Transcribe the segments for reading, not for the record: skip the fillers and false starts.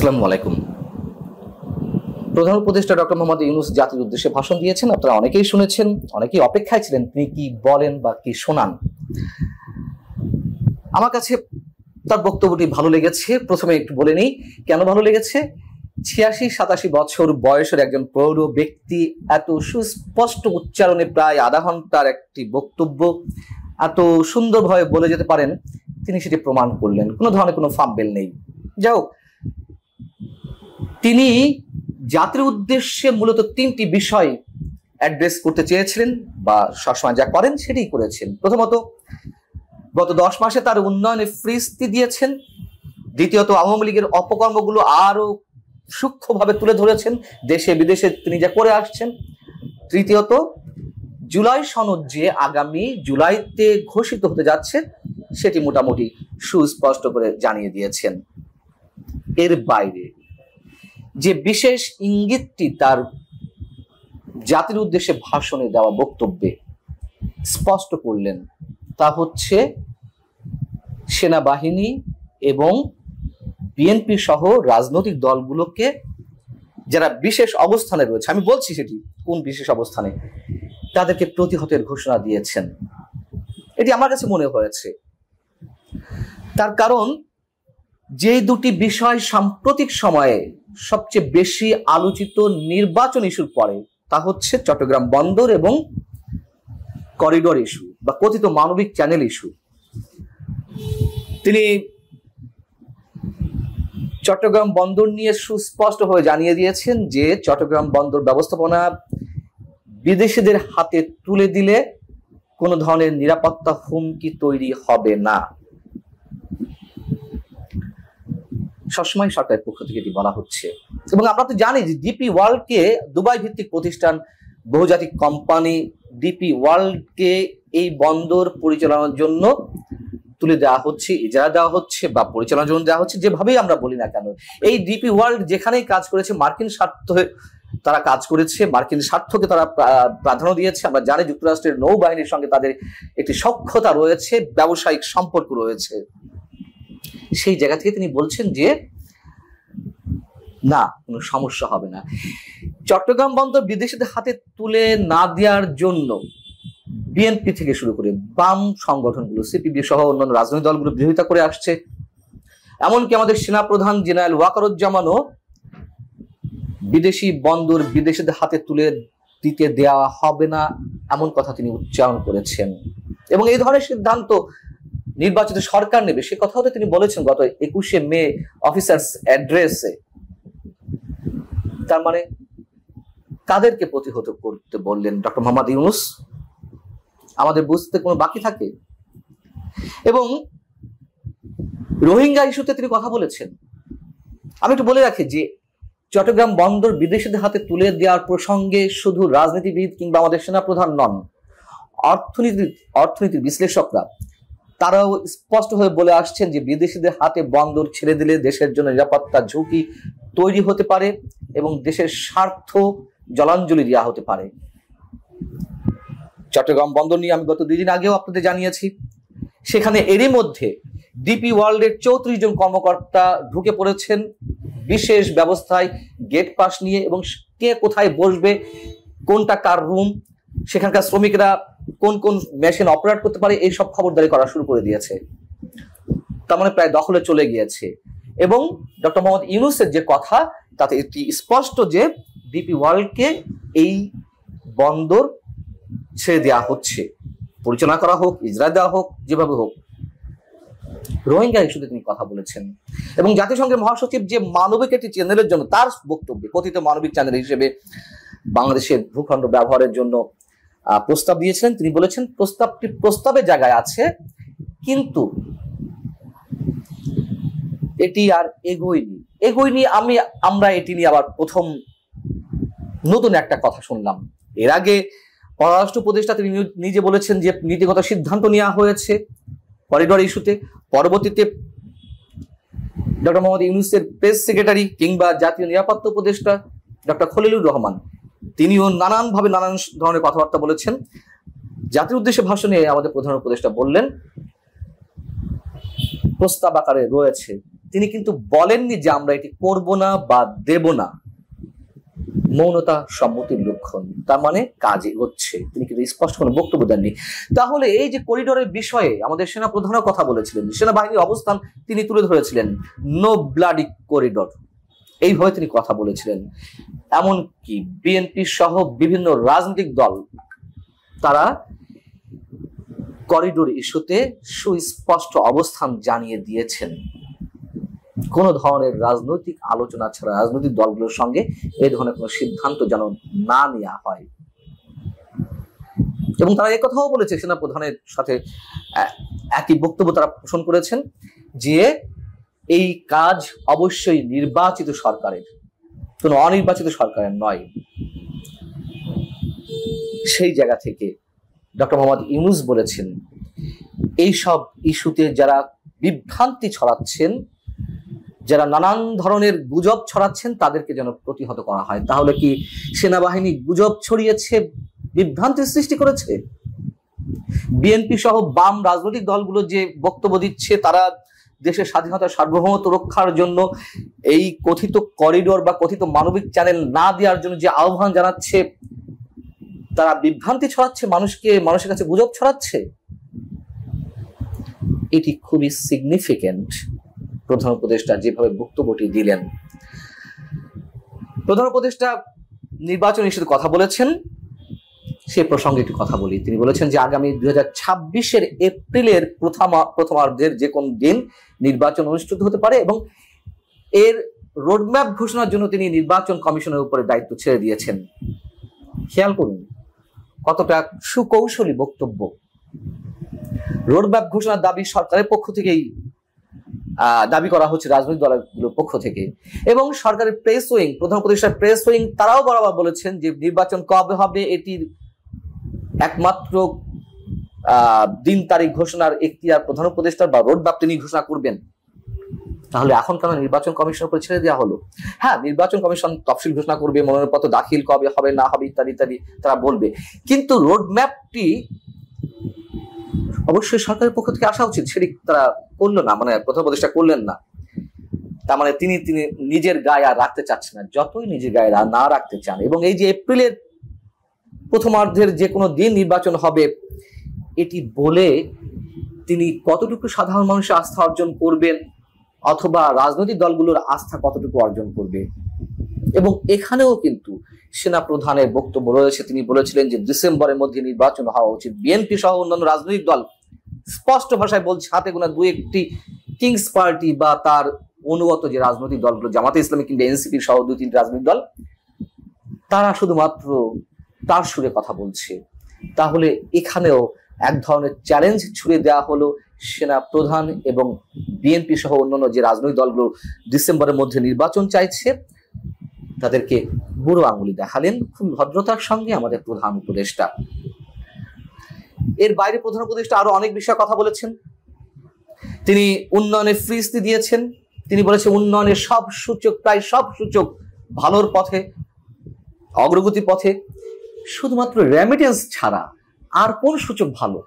আসসালামু আলাইকুম। প্রধান উপদেষ্টা ডক্টর মোহাম্মদ ইউনূস জাতির উদ্দেশ্যে ভাষণ দিয়েছেন। আপনারা অনেকেই শুনেছেন, অনেকেই অপেক্ষায় ছিলেন তিনি কি বলেন বা কি শোনান। আমার কাছে তার বক্তব্যটি ভালো লেগেছে। প্রথমে একটু বলে নেই কেন ভালো লেগেছে। ৮৬-৮৭ বছর বয়সের একজন প্রৌঢ় ব্যক্তি এত সুস্পষ্ট উচ্চারণে প্রায় আধা ঘন্টার একটি বক্তব্য এত সুন্দরভাবে বলে যেতে পারেন, তিনি সেটি প্রমাণ করলেন। কোনো ধরনের কোনো ফাম্বেল নেই। যাই হোক, তিনি জাতির উদ্দেশ্যে মূলত ৩টি বিষয় অ্যাড্রেস করতে চেয়েছিলেন বা সবসময় যা করেন সেটাই করেছেন। প্রথমত, গত ১০ মাসে তার উন্নয়নে ফ্রিস্তি দিয়েছেন। দ্বিতীয়ত, আওয়ামী লীগের অপকর্মগুলো আরো সূক্ষ্মভাবে তুলে ধরেছেন, দেশে বিদেশে তিনি যা করে আসছেন। তৃতীয়ত, জুলাই সনদ যে আগামী জুলাইতে ঘোষিত হতে যাচ্ছে সেটি মোটামুটি সুস্পষ্ট করে জানিয়ে দিয়েছেন। এর বাইরে যে বিশেষ ইঙ্গিতটি তার জাতির উদ্দেশ্যে ভাষণে দেওয়া বক্তব্যে স্পষ্ট করলেন তা হচ্ছে সেনাবাহিনী এবং বিএনপি সহ রাজনৈতিক দলগুলোকে যারা বিশেষ অবস্থানে রয়েছে, আমি বলছি সেটি কোন বিশেষ অবস্থানে, তাদেরকে প্রতিহতের ঘোষণা দিয়েছেন। এটি আমার কাছে মনে হয়েছে। তার কারণ যে দুটি বিষয় সাম্প্রতিক সময়ে সবচেয়ে বেশি আলোচিত নির্বাচন ইস্যুর পরে, তা হচ্ছে চট্টগ্রাম বন্দর এবং করিডোর ইস্যু বা কথিত মানবিক চ্যানেল ইস্যু। তিনি চট্টগ্রাম বন্দর নিয়ে সুস্পষ্ট হয়ে জানিয়ে দিয়েছেন যে চট্টগ্রাম বন্দর ব্যবস্থাপনা বিদেশিদের হাতে তুলে দিলে কোনো ধরনের নিরাপত্তা হুমকি তৈরি হবে না। সবসময় সরকারের পক্ষ থেকে এটি বলা হচ্ছে। এবং আমরা তো জানি যে ডিপি ওয়ার্ল্ডকে, দুবাই ভিত্তিক প্রতিষ্ঠান, বহুজাতিক কোম্পানি ডিপি ওয়ার্ল্ডকে এই বন্দর পরিচালনার জন্য তুলে দেওয়া হচ্ছে, ইজারা দেওয়া হচ্ছে বা পরিচালনার জন্য দেওয়া হচ্ছে, যেভাবেই আমরা বলি না কেন। এই ডিপি ওয়ার্ল্ড যেখানেই কাজ করেছে মার্কিন স্বার্থে তারা কাজ করেছে, মার্কিন স্বার্থকে তারা প্রাধান্য দিয়েছে। আমরা জানি যুক্তরাষ্ট্রের নৌবাহিনীর সঙ্গে তাদের একটি সখ্যতা রয়েছে, ব্যবসায়িক সম্পর্ক রয়েছে। সেই জায়গা থেকে তিনি বলছেন যে না, কোনো সমস্যা হবে না। চট্টগ্রাম বন্দর বিদেশিদের হাতে তুলে না দেওয়ার জন্য বিএনপি থেকে শুরু করে বাম সংগঠনগুলো, সিপিবি সহ অন্যান্য রাজনৈতিক দলগুলো বিরোধিতা করে আসছে। এমনকি আমাদের সেনাপ্রধান জেনারেল ওয়াকারুজ্জামানও বিদেশি বন্দর বিদেশিদের হাতে তুলে দিতে দেওয়া হবে না এমন কথা তিনি উচ্চারণ করেছেন। এবং এই ধরনের সিদ্ধান্ত নির্বাচিত সরকার নেবে সে কথাও তো তিনি বলেছেন গত ২১শে মে অফিসার্স অ্যাড্রেসে। তার মানে কাদেরকে প্রতিহত করতে বললেন ডক্টর মোহাম্মদ ইউনূস? আমাদের বুঝতে কোনো বাকি থাকে? এবং রোহিঙ্গা ইস্যুতে তিনি কথা বলেছেন। আমি একটু বলে রাখি যে চট্টগ্রাম বন্দর বিদেশিদের হাতে তুলে দেওয়ার প্রসঙ্গে শুধু রাজনীতিবিদ কিংবা আমাদের সেনাপ্রধান নন, অর্থনীতির বিশ্লেষকরা তারাও স্পষ্ট হয়ে বলে আসছেন যে বিদেশিদের হাতে বন্দর ছেড়ে দিলে দেশের জন্য নিরাপত্তা ঝুঁকি তৈরি হতে পারে এবং দেশের স্বার্থ জলাঞ্জলি দেওয়া হতে পারে। চট্টগ্রাম বন্দর নিয়ে আমি গত 2 দিন আগেও আপনাদের জানিয়েছি। সেখানে এরই মধ্যে ডিপি ওয়ার্ল্ডের ৩৪ জন কর্মকর্তা ঢুকে পড়েছেন বিশেষ ব্যবস্থায়, গেট পাস নিয়ে, এবং কে কোথায় বসবে, কোনটা কার রুম, সেখানকার শ্রমিকরা কোন কোন মেশিন অপারেট করতে পারে, এই সব খবরদারি করা শুরু করে দিয়েছে। তার মানে প্রায় দখলে চলে গিয়েছে। এবং ডক্টর মোহাম্মদ ইউনূসের যে কথা তাতে এটি স্পষ্ট যে ডিপি ওয়ার্ল্ডকে এই বন্দর ছেড়ে দেওয়া হচ্ছে, পরিচালনা করা হোক, ইজরা দেওয়া হোক, যেভাবে হোক। রোহিঙ্গা ইস্যুতে তিনি কথা বলেছেন এবং জাতিসংঘের মহাসচিব যে মানবিক একটি চ্যানেলের জন্য তার বক্তব্যে কথিত মানবিক চ্যানেল হিসেবে বাংলাদেশের ভূখণ্ড ব্যবহারের জন্য প্রস্তাব দিয়েছিলেন। তিনি বলেছেন প্রস্তাবটি প্রস্তাবের জায়গায় আছে, কিন্তু এটি আর এগোয়নি। আমরা এটি নিয়ে আবার প্রথম নতুন একটা কথা শুনলাম। এর আগে পররাষ্ট্র উপদেষ্টা তিনি নিজে বলেছেন যে নীতিগত সিদ্ধান্ত নেওয়া হয়েছে করিডোর ইস্যুতে। পরবর্তীতে ডক্টর মোহাম্মদ ইউনূসের প্রেস সেক্রেটারি কিংবা জাতীয় নিরাপত্তা উপদেষ্টা ডক্টর খলিলুর রহমান তিনিও নানানভাবে নানান ধরনের কথাবার্তা বলেছেন। জাতির উদ্দেশ্যে ভাষণে আমাদের প্রধান উপদেষ্টা বললেন প্রস্তাব আকারে রয়েছে, তিনি কিন্তু বলেননি যে আমরা এটি করব না বা দেব না। মৌনতা সম্মতির লক্ষণ, তার মানে কাজে হচ্ছে। তিনি কিন্তু স্পষ্ট কোনো বক্তব্য দেননি। তাহলে এই যে করিডোরের বিষয়ে আমাদের সেনা প্রধানও কথা বলেছিলেন, সেনাবাহিনীর অবস্থান তিনি তুলে ধরেছিলেন, নো ব্লাডি করিডোর, এইভাবে তিনি কথা বলেছিলেন। এমনকি বিএনপি সহ বিভিন্ন রাজনৈতিক দল তারা করিডোর ইস্যুতে সুস্পষ্ট অবস্থান জানিয়ে দিয়েছেন। কোন ধরনের রাজনৈতিক আলোচনা ছাড়া রাজনৈতিক দলগুলোর সঙ্গে এই ধরনের কোনো সিদ্ধান্ত যেন না নেওয়া হয়। এবং তারা এই কথাও বলেছে, সেনা প্রধানের সাথে একই বক্তব্য তারা পোষণ করেছেন যে এই কাজ অবশ্যই নির্বাচিত সরকারের, কোনো অনির্বাচিত সরকারের নয়। সেই জায়গা থেকে ডক্টর মোহাম্মদ ইউনূস বলেছেন, এইসব ইস্যুতে যারা বিভ্রান্তি ছড়াচ্ছেন, যারা নানান ধরনের গুজব ছড়াচ্ছেন, তাদেরকে যেন প্রতিহত করা হয়। তাহলে কি সেনাবাহিনী গুজব ছড়িয়েছে, বিভ্রান্তির সৃষ্টি করেছে? বিএনপি সহ বাম রাজনৈতিক দলগুলো যে বক্তব্য দিচ্ছে, তারা দেশের স্বাধীনতা সার্বভৌমত্ব রক্ষার জন্য এই কথিত করিডোর বা কথিত মানবিক চ্যানেল না দেওয়ার জন্য যে আহ্বান জানাচ্ছে, তারা বিভ্রান্তি ছড়াচ্ছে, মানুষের কাছে গুজব ছড়াচ্ছে। এটি খুবই সিগনিফিকেন্ট। প্রধান উপদেষ্টা যেভাবে বক্তব্যটি দিলেন, প্রধান উপদেষ্টা নির্বাচন ইস্যুতে কথা বলেছেন, সে প্রসঙ্গে একটু কথা বলি। তিনি বলেছেন যে আগামী 2026-এর এপ্রিলের প্রথমার্ধের যে কোন দিন নির্বাচন অনুষ্ঠিত হতে পারে এবং এর রোডম্যাপ ঘোষণার জন্য তিনি নির্বাচন কমিশনের উপরে দায়িত্ব ছেড়ে দিয়েছেন। খেয়াল করুন কতটা সুকৌশলী বক্তব্য। রোডম্যাপ ঘোষণার দাবি সরকারের পক্ষ থেকেই দাবি করা হচ্ছে, রাজনৈতিক দলগুলোর পক্ষ থেকে, এবং সরকারের প্রেস উইং, প্রধান উপদেষ্টার প্রেস উইং তারাও বরাবর বলেছেন যে নির্বাচন কবে হবে এটির একমাত্র দিন তারিখ ঘোষণার এখতিয়ার প্রধান উপদেষ্টার, বা রোডম্যাপ তিনি ঘোষণা করবেন। তাহলে এখন কেন নির্বাচন কমিশনের উপর ছেড়ে দেওয়া হলো? হ্যাঁ, নির্বাচন কমিশন তফসিল ঘোষণা করবে, মনোনয়নপত্র দাখিল কবে হবে না হবে ইত্যাদি ইত্যাদি তারা বলবে, কিন্তু রোডম্যাপটি অবশ্যই সরকারের পক্ষ থেকে আসা উচিত। সেটি তারা করলো না, মানে প্রধান উপদেষ্টা করলেন না। তার মানে তিনি নিজের গায়ে আর রাখতে চাচ্ছেন না, যতই নিজের গায়ে না রাখতে চান। এবং এই যে এপ্রিলের প্রথমার্ধের যে কোনো দিন নির্বাচন হবে এটি বলে তিনি কতটুকু সাধারণ মানুষের আস্থা অর্জন করবেন, অথবা রাজনৈতিক দলগুলোর আস্থা কতটুকু অর্জন করবে? এবং এখানেও কিন্তু সেনা প্রধানের বক্তব্য রয়েছে। তিনি বলেছিলেন যে ডিসেম্বরের মধ্যে নির্বাচন হওয়া উচিত। বিএনপি সহ অন্যান্য রাজনৈতিক দল স্পষ্ট ভাষায় বলছে, হাতে গোনা দুই একটি কিংস পার্টি বা তার অনুগত যে রাজনৈতিক দলগুলো, জামাতে ইসলামী কিংবা এনসিপি সহ 2-3টি রাজনৈতিক দল, তারা শুধুমাত্র তার সুরে কথা বলছে। তাহলে এখানেও এক ধরনের চ্যালেঞ্জ ছুড়ে দেওয়া হলো সেনা প্রধান এবং বিএনপি সহ অন্যান্য যে রাজনৈতিক দলগুলো ডিসেম্বরের মধ্যে নির্বাচন চাইছে, তাদেরকে বুড়ো আঙুলি দেখালেন খুব ভদ্রতার সঙ্গে আমাদের প্রধান উপদেষ্টা। এর বাইরে প্রধান উপদেষ্টা আরো অনেক বিষয়ে কথা বলেছেন। তিনি উন্নয়নের ফ্রিস্তি দিয়েছেন। তিনি বলেছেন উন্নয়নের সব সূচক, প্রায় সব সূচক ভালোর পথে, অগ্রগতির পথে। শুধুমাত্র রেমিটেন্স ছাড়া আর কোন সূচক ভালো?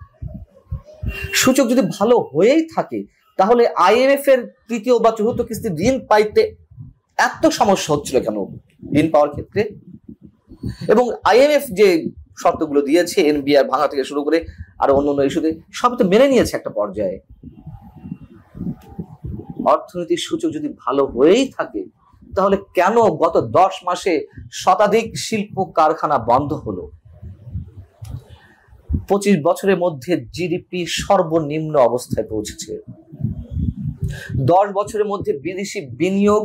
সূচক যদি ভালো হয়েই থাকে তাহলে IMF এর তৃতীয় বা চতুর্থ কিস্তির ঋণ পাইতে এত সমস্যা হচ্ছিল কেন ঋণ পাওয়ার ক্ষেত্রে? এবং IMF যে শর্তগুলো দিয়েছে, NBR ভাঙা থেকে শুরু করে আর অন্যান্য ইস্যুতে, সব তো মেনে নিয়েছে একটা পর্যায়ে। অর্থনৈতিক সূচক যদি ভালো হয়েই থাকে তাহলে কেন গত 10 মাসে শতাধিক শিল্প কারখানা বন্ধ হলো? 25 বছরের মধ্যে জিডিপি সর্বনিম্ন অবস্থায় পৌঁছেছে। 10 বছরের মধ্যে বিদেশি বিনিয়োগ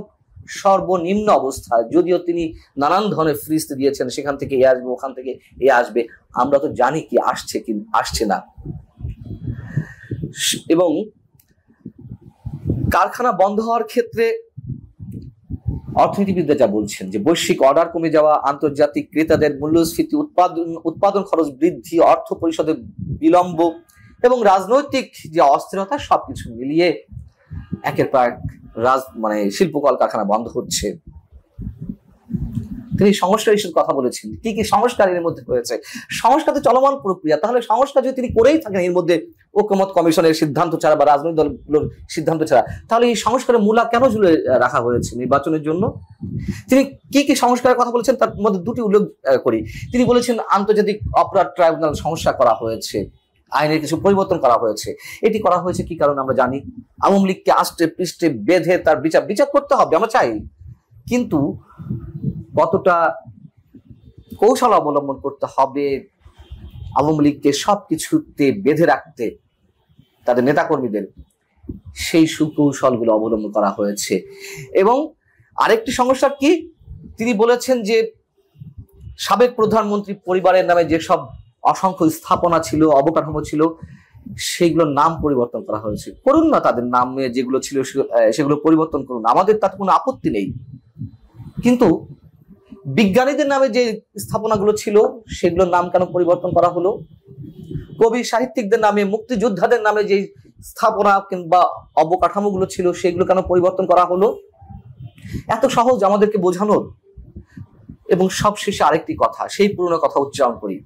সর্বনিম্ন অবস্থায়। যদিও তিনি নানান ধরনের ফ্রিস্তি দিয়েছেন, সেখান থেকে এ আসবে, ওখান থেকে এ আসবে, আমরা তো জানি কি আসছে কি আসছে না। এবং কারখানা বন্ধ হওয়ার ক্ষেত্রে অর্থনীতিবিদরা যা বলছেন যে বৈশ্বিক অর্ডার কমে যাওয়া, আন্তর্জাতিক ক্রেতাদের মূল্যস্ফীতি, উৎপাদন খরচ বৃদ্ধি, অর্থ পরিশোধে বিলম্ব এবং রাজনৈতিক যে অস্থিরতা, সবকিছু মিলিয়ে একের পর এক শিল্প কলকারখানা বন্ধ হচ্ছে। তিনি সংস্কার ইস্যুর কথা বলেছেন। কি কি সংস্কার এর মধ্যে হয়েছে? সংস্কার তো চলমান প্রক্রিয়া, তাহলে সংস্কার যদি তিনি করেই থাকেন এর মধ্যে ঐকমত্য কমিশনের সিদ্ধান্ত ছাড়া বা রাজনৈতিক দলগুলোর সিদ্ধান্ত ছাড়া, তাহলে এই সংস্কারের মূলা কেন ঝুলে রাখা হয়েছে নির্বাচনের জন্য? তিনি কি কি সংস্কারের কথা বলেছেন তার মধ্যে দুটি উল্লেখ করি। তিনি বলেছেন আন্তর্জাতিক অপরাধ ট্রাইব্যুনাল সংস্কার করা হয়েছে, আইনের কিছু পরিবর্তন করা হয়েছে। এটি করা হয়েছে কি কারণে আমরা জানি। আওয়ামী লীগকে আষ্টে পৃষ্ঠে বেঁধে তার বিচার করতে হবে, আমরা চাই, কিন্তু কতটা কৌশল অবলম্বন করতে হবে আওয়ামী লীগকে সবকিছুতে বেঁধে রাখতে, তাদের নেতাকর্মীদের, সেই সুকৌশলগুলো অবলম্বন করা হয়েছে। এবং আরেকটি সমস্যা কি, তিনি বলেছেন যে সাবেক প্রধানমন্ত্রী পরিবারের নামে যেসব অসংখ্য স্থাপনা ছিল, অবকাঠামো ছিল, সেগুলোর নাম পরিবর্তন করা হয়েছে। করুন না, তাদের নামে যেগুলো ছিল সেগুলো পরিবর্তন করুন, আমাদের তাতে কোনো আপত্তি নেই। কিন্তু বিজ্ঞানীদের নামে যে স্থাপনাগুলো ছিল সেগুলোর নাম কেন পরিবর্তন করা হলো? কবি সাহিত্যিকদের নামে, মুক্তিযোদ্ধাদের নামে যে স্থাপনা কিংবা অবকাঠামোগুলো ছিল সেগুলো কেন পরিবর্তন করা হলো? এত সহজ আমাদেরকে বোঝানোর। এবং সবশেষে আরেকটি কথা, সেই পুরনো কথা উচ্চারণ করি,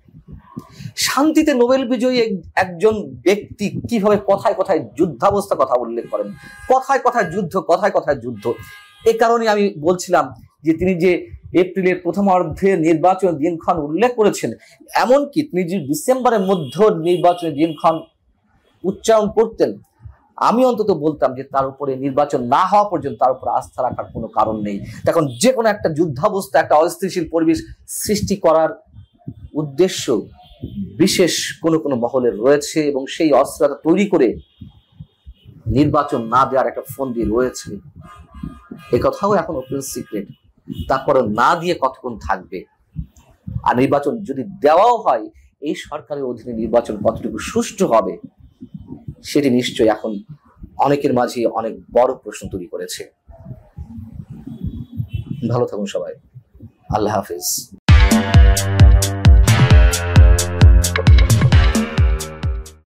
শান্তিতে নোবেল বিজয়ী একজন ব্যক্তি কিভাবে কথায় কথায় যুদ্ধাবস্থা কথা উল্লেখ করেন, কথায় কথায় যুদ্ধ, কথায় কথায় যুদ্ধ। এ কারণে আমি বলছিলাম যে তিনি যে এপ্রিলের প্রথমার্ধে নির্বাচনের দিনক্ষণ উল্লেখ করেছেন, এমনকি তিনি যে ডিসেম্বরের মধ্যে নির্বাচনের দিনক্ষণ উচ্চারণ করতেন, আমি অন্তত বলতাম যে তার উপরে নির্বাচন না হওয়া পর্যন্ত তার উপর আস্থা রাখার কোনো কারণ নেই। এখন যে কোনো একটা যুদ্ধাবস্থা, একটা অস্থিতিশীল পরিবেশ সৃষ্টি করার উদ্দেশ্য বিশেষ কোনো কোনো মহলের রয়েছে এবং সেই অস্থিরতা তৈরি করে নির্বাচন না দেওয়ার একটা ফন্দি রয়েছে। এ কথাও এখন ওপেন সিক্রেট। তারপরে না দিয়ে কতক্ষণ থাকবে? আর নির্বাচন যদি দেওয়াও হয়, এই সরকারের অধীনে নির্বাচন কতটুকু সুষ্ঠু হবে সেটি নিশ্চয়ই এখন অনেকের মাঝে অনেক বড় প্রশ্ন তৈরি করেছে। ভালো থাকুন সবাই, আল্লাহ হাফিজ।